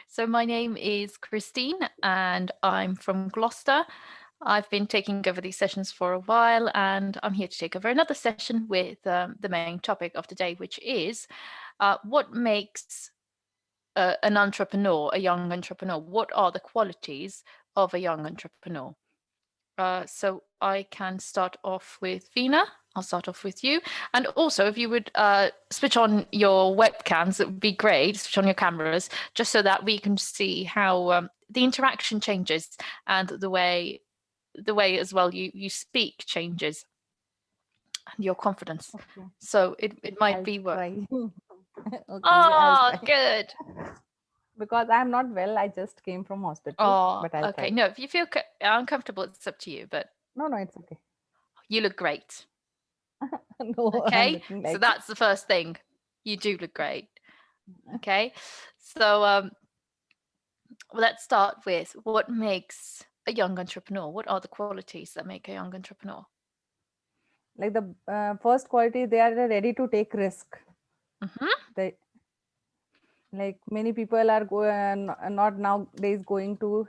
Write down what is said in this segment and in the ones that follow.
So my name is Christine and I'm from Gloucester. I've been taking over these sessions for a while and I'm here to take over another session with the main topic of the day, which is what makes an entrepreneur, a young entrepreneur? What are the qualities of a young entrepreneur? So I can start off with Veena. I'll start off with you. And also, if you would switch on your webcams, it would be great. Switch on your cameras, just so that we can see how the interaction changes and the way as well you speak changes and your confidence. Okay, So it might I'll be work. try. Okay, I'll Oh, try. good. Because I'm not well, I just came from hospital, Oh, but I'll okay. try. No, if you feel uncomfortable, it's up to you. But No, no, it's okay. you look great. No, I'm Okay, looking so like. that's the first thing. You do look great. Okay, so well, let's start with what makes a young entrepreneur. What are the qualities that make a young entrepreneur? Like the first quality, they are ready to take risk. Mm-hmm. They, like many people are not nowadays going to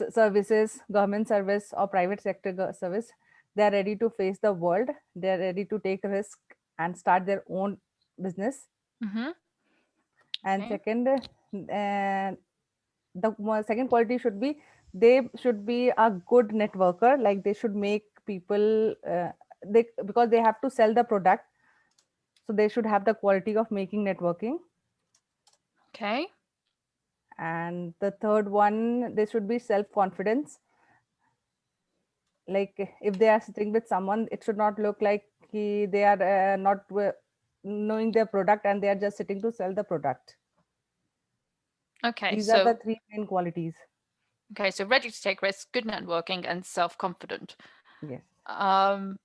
services, government service or private sector service. They are ready to face the world. They are ready to take risk and start their own business. Mm-hmm. And Okay. second, the second quality should be they should be a good networker. Like they should make people they because they have to sell the product, so they should have the quality of making networking. Okay. And the third one, they should be self confidence. Like if they are sitting with someone, it should not look like they are not knowing their product and they are just sitting to sell the product. Okay. These are the So three main qualities. ready to take risks, good networking, and self-confident. Yes. Um,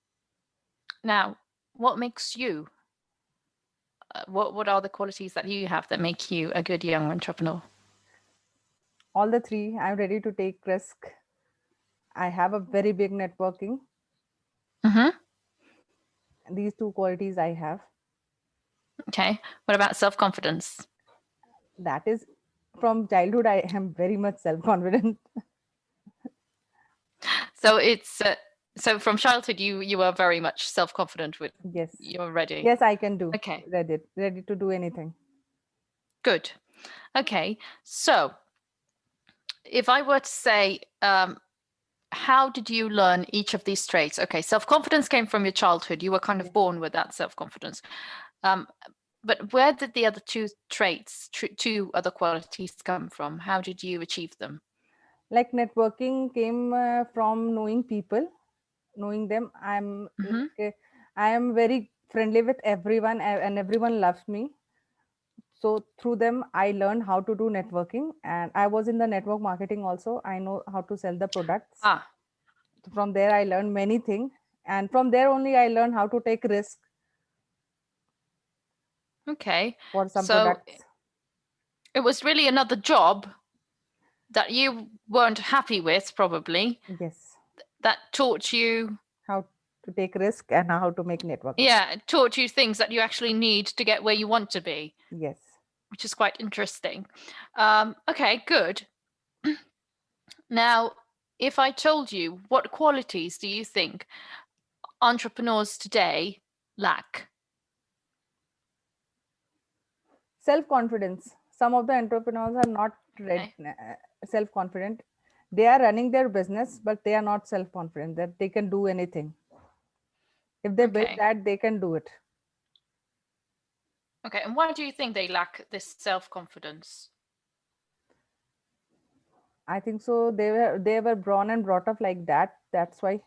Now, what makes you? What are the qualities that you have that make you a good young entrepreneur? All the three. I'm ready to take risk. I have a very big networking. Mm-hmm. These two qualities I have. Okay. What about self-confidence? That is from childhood. I am very much self confident. So it's so from childhood you are very much self-confident with Yes. you're ready. Yes, I can do. Okay, Ready to do anything. good. Okay, so if I were to say, how did you learn each of these traits? Okay, self-confidence came from your childhood. You were kind of Yes. born with that self-confidence. Um, but where did the other two traits, two other qualities come from? How did you achieve them? Like networking came from knowing people, knowing them. Mm-hmm. I am very friendly with everyone and everyone loves me. So through them, I learned how to do networking, and I was in the network marketing also. I know how to sell the products. Ah, So from there, I learned many things, and from there only I learned how to take risk okay. for some So products. it was really another job that you weren't happy with, probably, Yes, that taught you, how to take risk and how to make networking. yeah, it taught you things that you actually need to get where you want to be, Yes. which is quite interesting. Okay, good. Now, if I told you, what qualities do you think entrepreneurs today lack? Self confidence. Some of the entrepreneurs are not Okay. self confident. They are running their business, but they are not self confident that they can do anything. If they build Okay. that, they can do it. Okay. And why do you think they lack this self-confidence? I think so. They were born and brought up like that. That's why.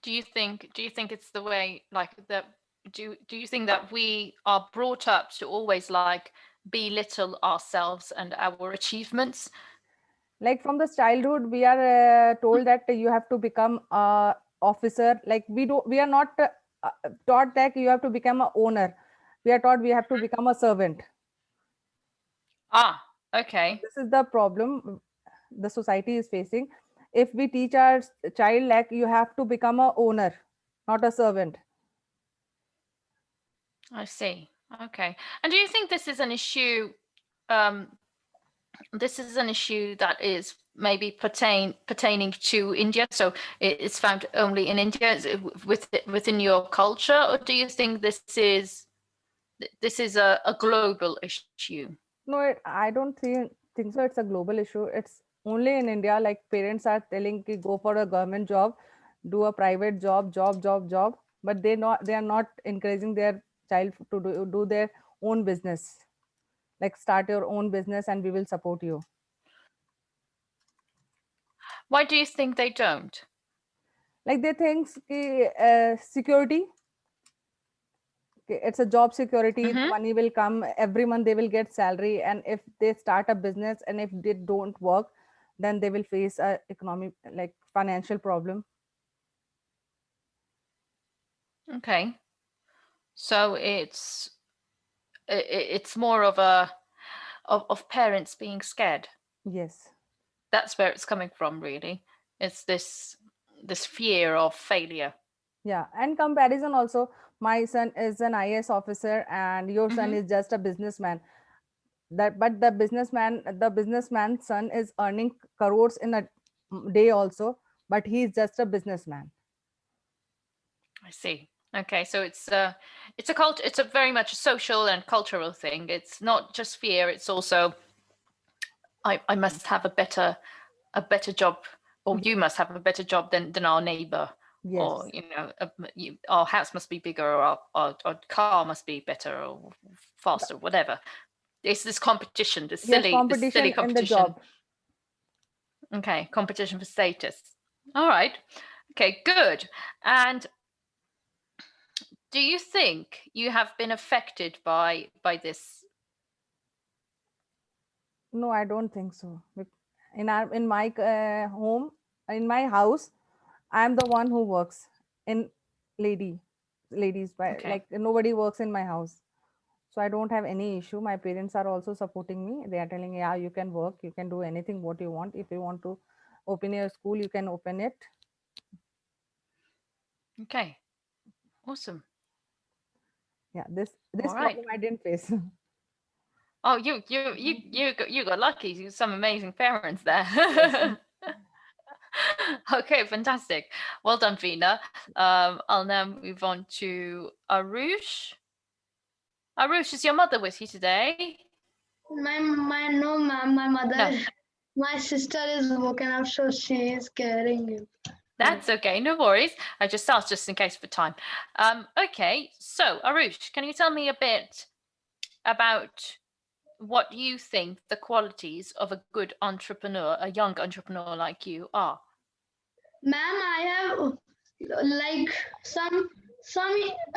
Do you think it's the way, like, that do you think that we are brought up to always like belittle ourselves and our achievements? Like from the childhood, we are told that you have to become a officer. Like we are not taught that you have to become a owner. We are taught we have to become a servant. Ah, So okay. this is the problem the society is facing. If we teach our child like you have to become a owner, not a servant. I see. Okay. And do you think this is an issue? Um, this is an issue that is maybe pertaining to India, so it's found only in India. Is it within your culture, or do you think this is a global issue? No, I don't think so. It's a global issue. It's only in India. Like parents are telling ki go for a government job, do a private job, but they are not encouraging their child to do their own business. Like start your own business and we will support you. Why do you think they don't? Like they think ki, security, it's a job security, the Mm-hmm. money will come every month, they will get salary, and if they start a business and if they don't work, then they will face a economic, like financial problem. Okay. So it's more of a of parents being scared. Yes. That's where it's coming from, really. It's this fear of failure. Yeah, and comparison also. My son is an IS officer and your son Mm-hmm. is just a businessman. That but the businessman's son is earning crores in a day also, but he is just a businessman. I see. Okay, so it's a cult. It's a very much a social and cultural thing. It's not just fear. It's also I must have a better job, or you must have a better job than our neighbor, or Yes. our house must be bigger, or our car must be better or faster, whatever. It's this competition, Yes, this silly competition in the competition. job. Okay, competition for status. All right. Okay, good. And do you think you have been affected by this? No, I don't think so. In my home, in my house, I am the one who works in lady ladies, but Okay. like nobody works in my house. So I don't have any issue. My parents are also supporting me. They are telling, yeah, you can work, you can do anything what you want. If you want to open your school, you can open it. Okay. Awesome. Yeah, this All right. problem I didn't face. Oh, you got lucky. You got some amazing parents Yes. there. Okay, fantastic. Well done, Vina. I'll now move on to Arush. Arush, is your mother with you today? My no ma'am, my No, mother, my sister is woken up, so she is carrying him. that's okay. No worries. I just asked just in case for time. Okay, so Arush, can you tell me a bit about what you think the qualities of a good entrepreneur, a young entrepreneur like you, are? Ma'am, I have like some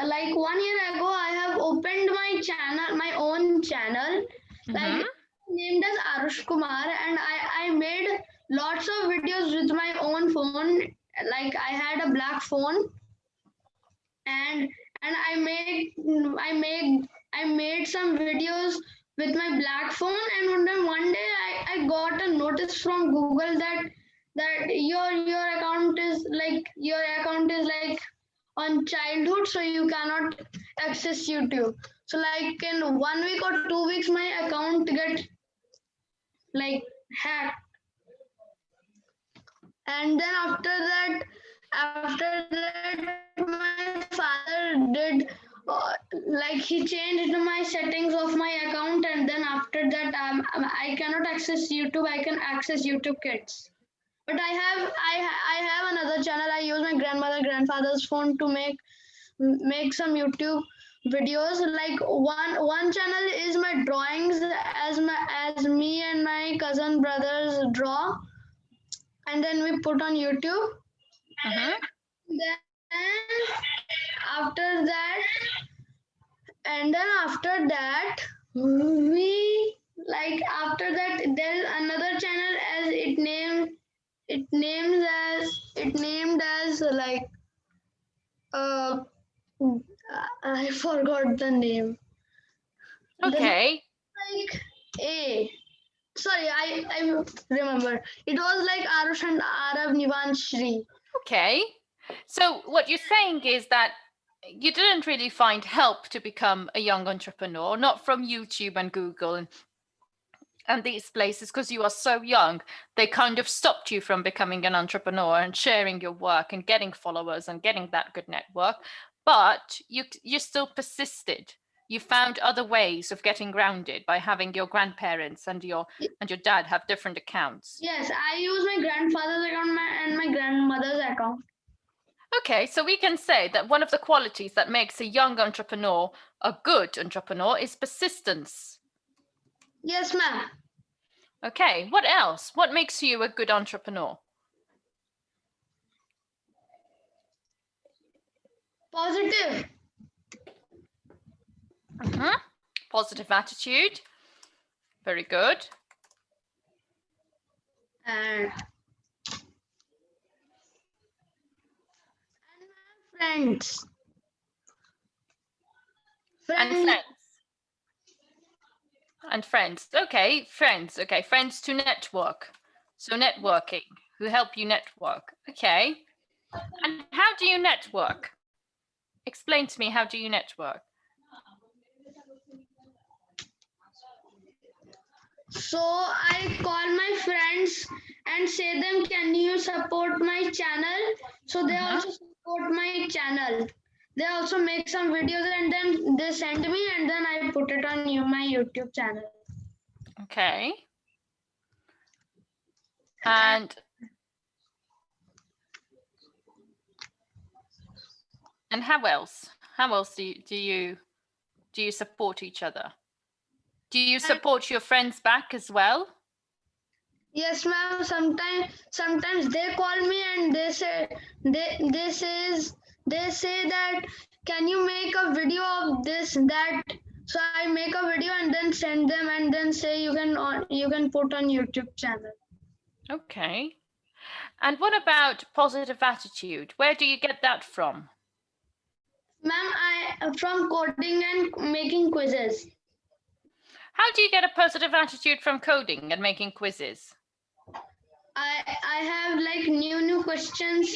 like 1 year ago I have opened my channel, my own channel, Mm-hmm. like named as Arush Kumar, and I made lots of videos with my own phone. Like I had a black phone, and I made some videos with my black phone, and then one day I got a notice from Google that your account is like on childhood, so you cannot access YouTube. So like in 1 week or 2 weeks my account get like hacked, and then after that my father did like he changed my settings of my account, and then after that I cannot access YouTube. I can access YouTube Kids, but I have another channel. I use my grandfather's phone to make some YouTube videos. Like one channel is my drawings, as me and my cousin brothers draw, and then we put on YouTube. Mm-hmm. Then after that, and then after that, we like after that there is another channel, as it named as like uh I forgot the name. The name Okay. like A. Sorry, I remember. It was like Arush and Arav Nivan Shri. Okay. So what you're saying is that you didn't really find help to become a young entrepreneur, not from YouTube and Google and these places, because you are so young. They kind of stopped you from becoming an entrepreneur and sharing your work and getting followers and getting that good network. But you still persisted. You found other ways of getting grounded by having your grandparents and your dad have different accounts. Yes, I use my grandfather's account and my grandmother's account. Okay, so we can say that one of the qualities that makes a young entrepreneur a good entrepreneur is persistence. Yes, ma'am. Okay, what else? What makes you a good entrepreneur? Positive. Positive attitude. Very good. And friends. And friends. And friends. Okay, friends. Okay, friends to network. So networking, who help you network. Okay. And how do you network? Explain to me, how do you network? So I call my friends and say them, can you support my channel? So they also support my channel. They also make some videos and then they send me and then I put it on my YouTube channel. Okay. And how else? How else do you support each other? Do you support your friends back as well? Yes, ma'am. Sometimes they call me and they say that, can you make a video of this that? So I make a video and then send them and then say you can put on YouTube channel. Okay. And what about positive attitude? Where do you get that from? Ma'am, I from coding and making quizzes. How do you get a positive attitude from coding and making quizzes? I have like new questions.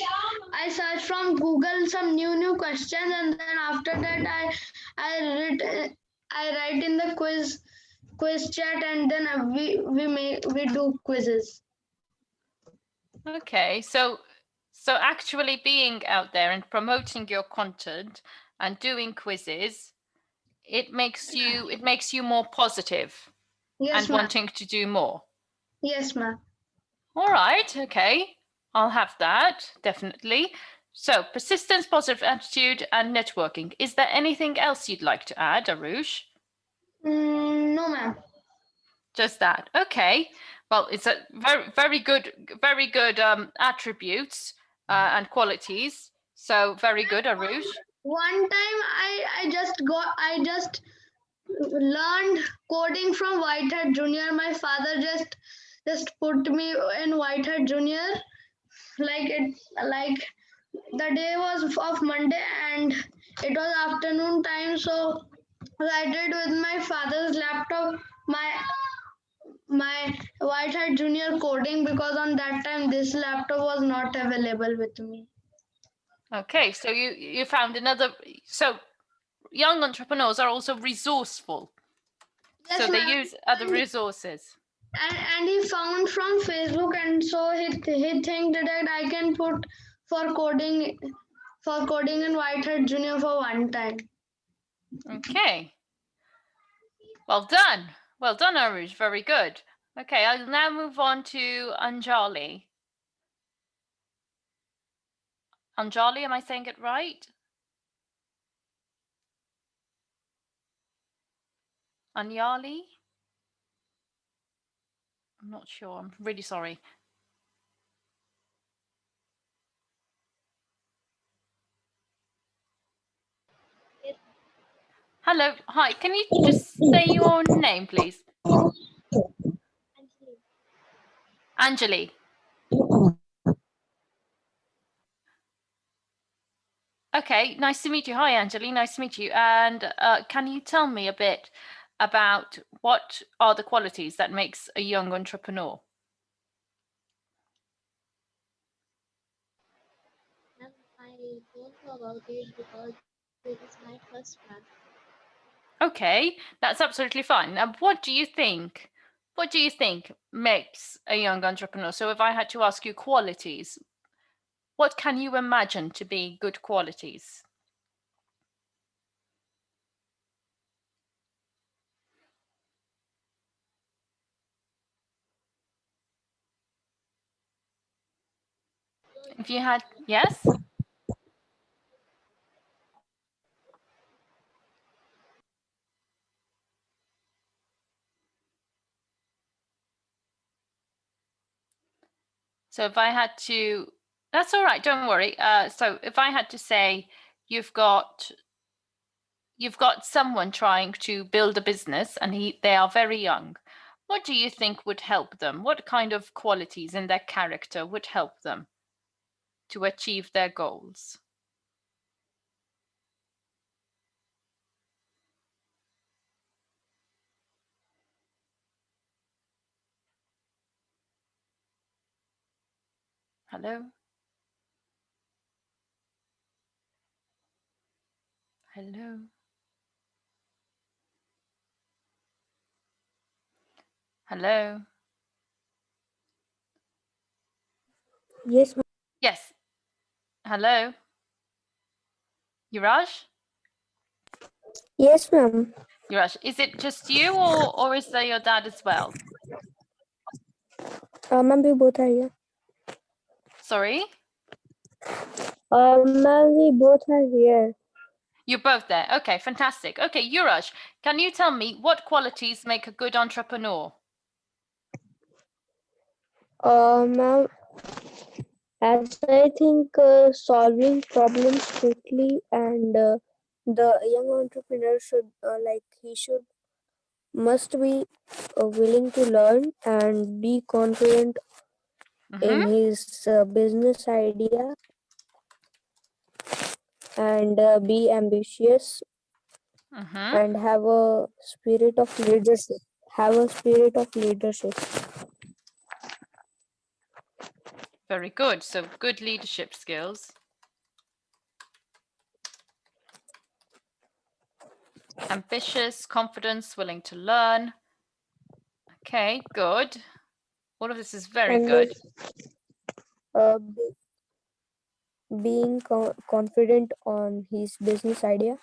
I search from Google some new questions and then after that I write in the quiz chat and then we do quizzes. Okay, so actually being out there and promoting your content and doing quizzes, it makes you more positive Yes, and ma'am. wanting to do more. Yes, ma'am. All right, okay. I'll have that, definitely. So persistence, positive attitude, and networking. Is there anything else you'd like to add, Arush? No, ma'am. Just that. Okay. Well, it's a very good attributes and qualities. So very good, Arush. One time I just learned coding from Whitehead Junior. My father just put me in Whitehead Junior. Like the day was of Monday and it was afternoon time, so I did with my father's laptop my Whitehead Junior coding, because on that time this laptop was not available with me. Okay, so you found another. So young entrepreneurs are also resourceful. Yes, so they ma'am. use other resources. And he found from Facebook, and so he think that I can put for coding in Whitehead Junior for one time. Okay. Well done. Well done, Aruj. Very good. Okay, I'll now move on to Anjali. Anjali, am I saying it right? Anjali? I'm not sure. I'm really sorry. Hello. Hi. Can you just say your name, please? Anjali. Okay, nice to meet you. Hi, Anjali. Nice to meet you. And can you tell me a bit about what are the qualities that makes a young entrepreneur? I don't know about it because It is my first one. Okay, that's absolutely fine. Now, what do you think? What do you think makes a young entrepreneur? So, if I had to ask you qualities, what can you imagine to be good qualities? If you had, yes? So if I had to, that's all right, don't worry. So if I had to say you've got someone trying to build a business and they are very young, what do you think would help them? What kind of qualities in their character would help them to achieve their goals? Hello? Hello? Hello? Yes, ma'am. Yes. Hello? Yuraj? Yes, ma'am. Yuraj, is it just you or is there your dad as well? Ma'am, we both are here. Sorry? Ma'am, we both are here. You're both there. Okay, fantastic. Okay, Yuraj, can you tell me what qualities make a good entrepreneur? Ma'am, as I think solving problems quickly and the young entrepreneur should he should must be willing to learn and be confident in his business idea and be ambitious and have a spirit of leadership. Have a spirit of leadership. Very good. So good leadership skills. Ambitious, confidence, willing to learn. Okay, good. All of this is very And good. being confident on his business idea.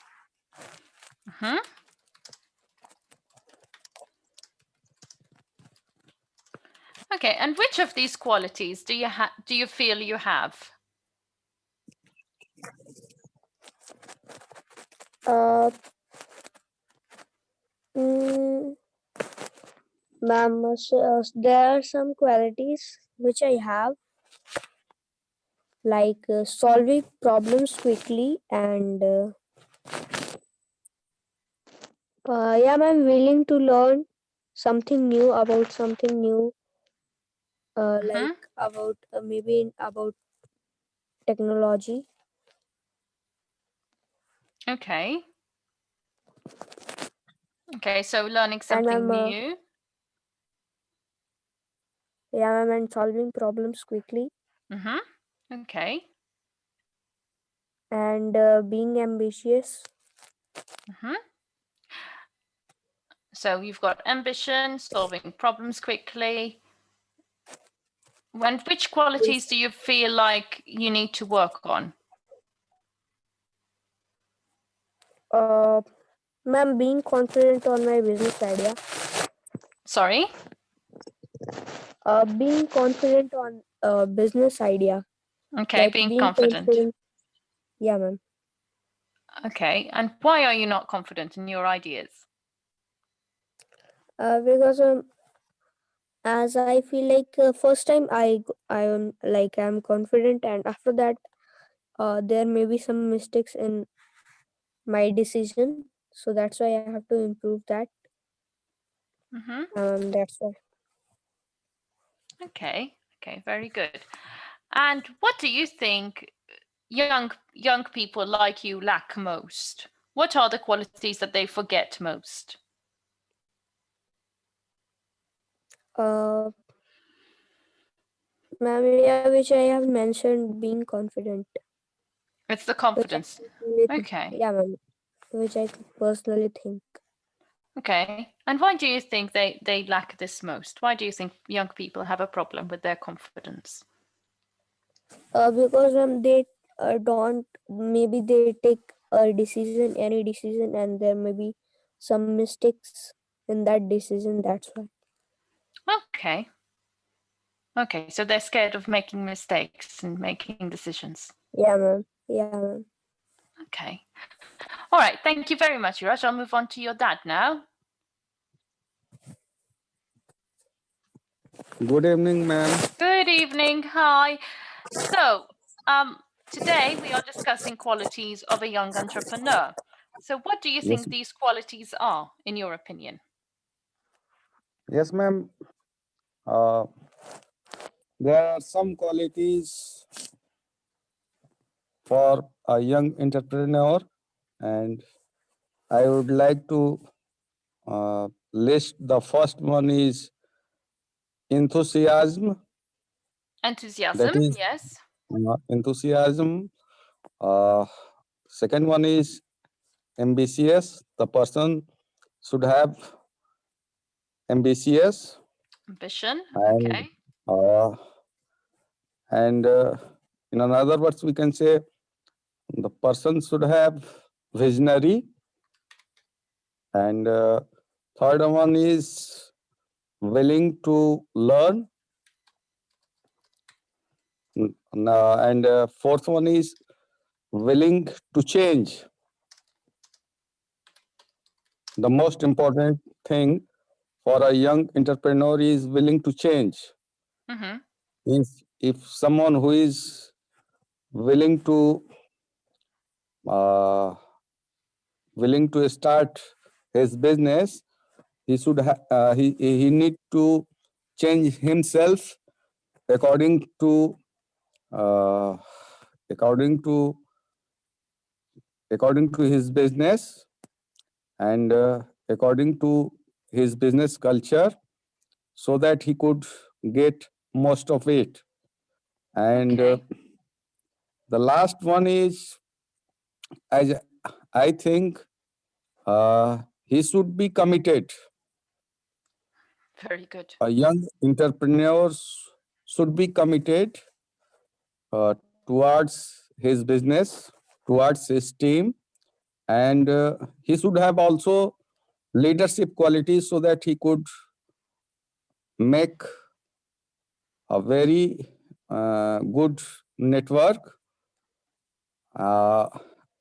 Okay, and which of these qualities do you feel you have? Uh, mm, Ma'am, there are some qualities which I have, like solving problems quickly and yeah, I'm willing to learn something new about something new, like about maybe about technology. Okay. Okay, so learning And something new. yeah, and solving problems quickly Okay. and being ambitious. So you've got ambition, solving problems quickly. And which qualities do you feel like you need to work on? Ma'am, being confident on my business idea. Sorry? Being confident on business idea. Okay, Like being being confident. Yeah, ma'am. Okay, and why are you not confident in your ideas? Because as I feel like first time I am like I'm confident, and after that there may be some mistakes in my decision, so that's why I have to improve that. That's why. Okay, very good. And what do you think young people like you lack most? What are the qualities that they forget most? Ma'am, yeah, which I have mentioned, being confident. It's the which I confidence. personally Okay. yeah, ma'am, which I personally think. Okay. And why do you think they lack this most? Why do you think young people have a problem with their confidence? Because they don't, maybe they take a decision, any decision, and there may be some mistakes in that decision. That's why. Okay. Okay, so they're scared of making mistakes and making decisions. Yeah, ma'am. Yeah, ma'am. Okay. All right. Thank you very much, Yuraj. I'll move on to your dad now. Good evening, ma'am. Good evening. Hi. So, today we are discussing qualities of a young entrepreneur. So, what do you Yes, think these qualities are, in your opinion? yes, ma'am. Uh, there are some qualities for a young entrepreneur, and I would like to list. The first one is enthusiasm. That Enthusiasm, is yes. enthusiasm. Uh, Second one is ambitious. The person should have ambitious, Ambition, and okay. uh, and in another words, we can say the person should have visionary, and third one is willing to learn, and fourth one is willing to change. The most important thing for a young entrepreneur is willing to change. Mm-hmm. If someone who is willing to uh, start his business, he need to change himself according to uh, according to his business, and according to his business culture, so that he could get most of it. And Okay. the last one is, as I think, he should be committed. Very good. A young entrepreneur should be committed towards his business, towards his team, and he should have also leadership qualities, so that he could make a very good network, uh,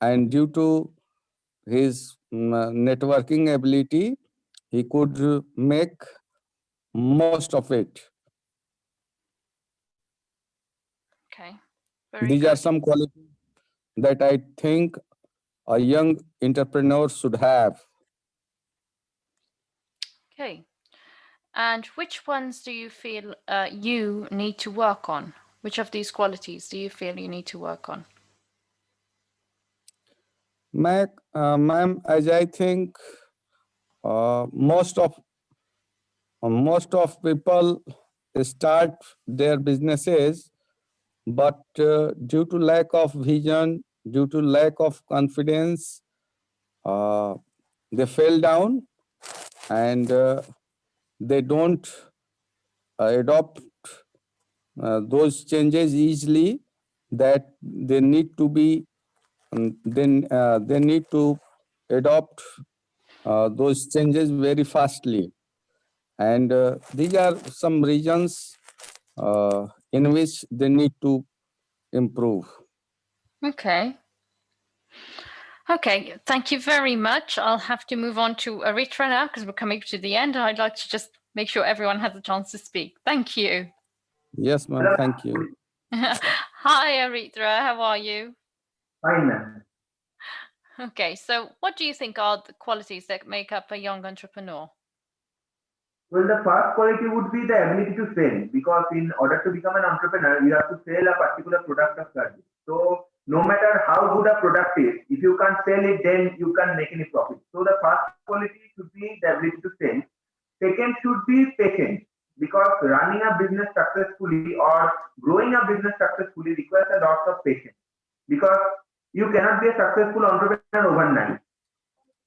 and due to his networking ability, he could make most of it. Okay. Very These are good. some qualities that I think a young entrepreneur should have. Okay. And which ones do you feel you need to work on? Which of these qualities do you feel you need to work on? Ma'am, as I think, most of people start their businesses, but due to lack of vision, due to lack of confidence, they fell down, and they don't adopt those changes easily, that they need to be then they need to adopt those changes very fastly. And these are some regions in which they need to improve. Okay. Okay, thank you very much. I'll have to move on to Aritra now because we're coming to the end. I'd like to just make sure everyone has a chance to speak. Thank you. Yes, ma'am. Thank you. Hi, Aritra. How are you? Fine, ma'am. Okay, so what do you think are the qualities that make up a young entrepreneur? Well, the first quality would be the ability to sell, because in order to become an entrepreneur, you have to sell a particular product or service. So, no matter how good a product is, if you can't sell it, then you can't make any profit. So, the first quality should be the ability to sell. Second should be patience, because running a business successfully or growing a business successfully requires a lot of patience. Because You cannot be a successful entrepreneur overnight.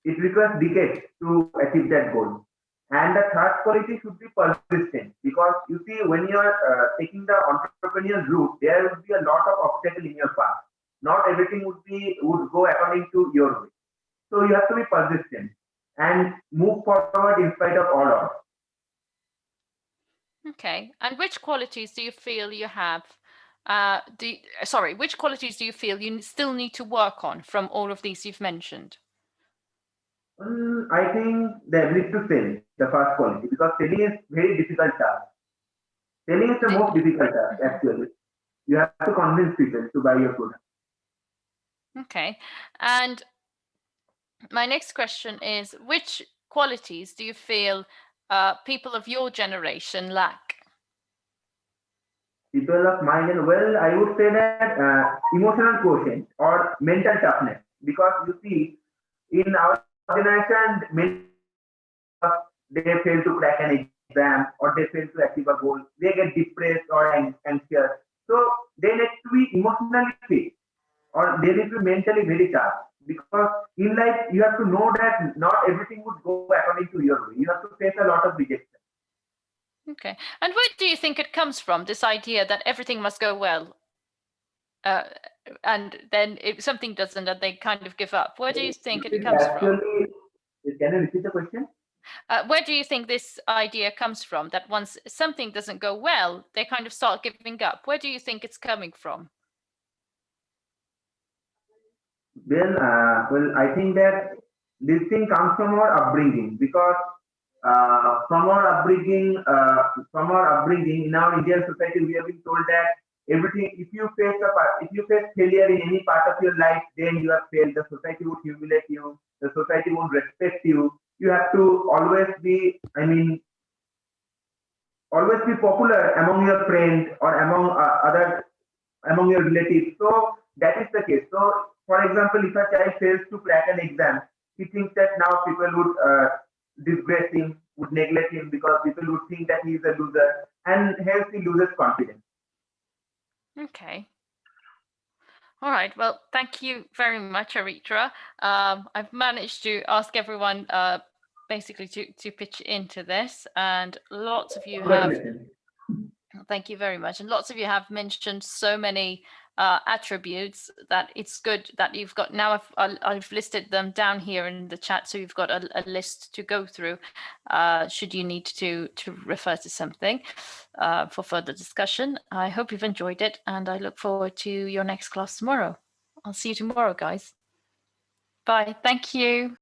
It requires decades to achieve that goal. And the third quality should be persistent, because you see, when you are taking the entrepreneurial route, there would be a lot of obstacle in your path. Not everything would go according to your way. So you have to be persistent and move forward in spite of all odds. Okay. And which qualities do you feel you have? Which qualities do you feel you still need to work on from all of these you've mentioned? I think the ability to sell, the first quality, because selling is very difficult task. Selling is the most difficult task, actually. You have to convince people to buy your product. Okay. And my next question is, which qualities do you feel people of your generation lack? People of my generation, well, I would say that emotional quotient or mental toughness, because you see, in our generation, many they fail to crack an exam or they fail to achieve a goal, they get depressed or anxious. So they need to be emotionally fit or they need to be mentally very tough, because in life you have to know that not everything would go according to your way. You have to face a lot of rejection. Okay. And where do you think it comes from, this idea that everything must go well? And then if something doesn't, and they kind of give up. Where do you think it comes from? Actually, can you repeat the question? Where do you think this idea comes from, that once something doesn't go well, they kind of start giving up? Where do you think it's coming from? Well, I think that this thing comes from our upbringing, because from our upbringing in our Indian society, we have been told that everything, if you face failure in any part of your life, then you have failed. The society would humiliate you. The society won't respect you. You have to always be popular among your friends or among your relatives. So that is the case. So, for example, if a child fails to crack an exam, he thinks that now people would disgrace him, would neglect him, because people would think that he is a loser, and hence he loses confidence. Okay. All right. Well, thank you very much, Aritra. I've managed to ask everyone basically to pitch into this, and lots of you have. Thank you very much. And lots of you have mentioned so many attributes that it's good that you've got. Now I've listed them down here in the chat, so you've got a list to go through should you need to refer to something for further discussion. I hope you've enjoyed it, and I look forward to your next class tomorrow. I'll see you tomorrow, guys. Bye. Thank you.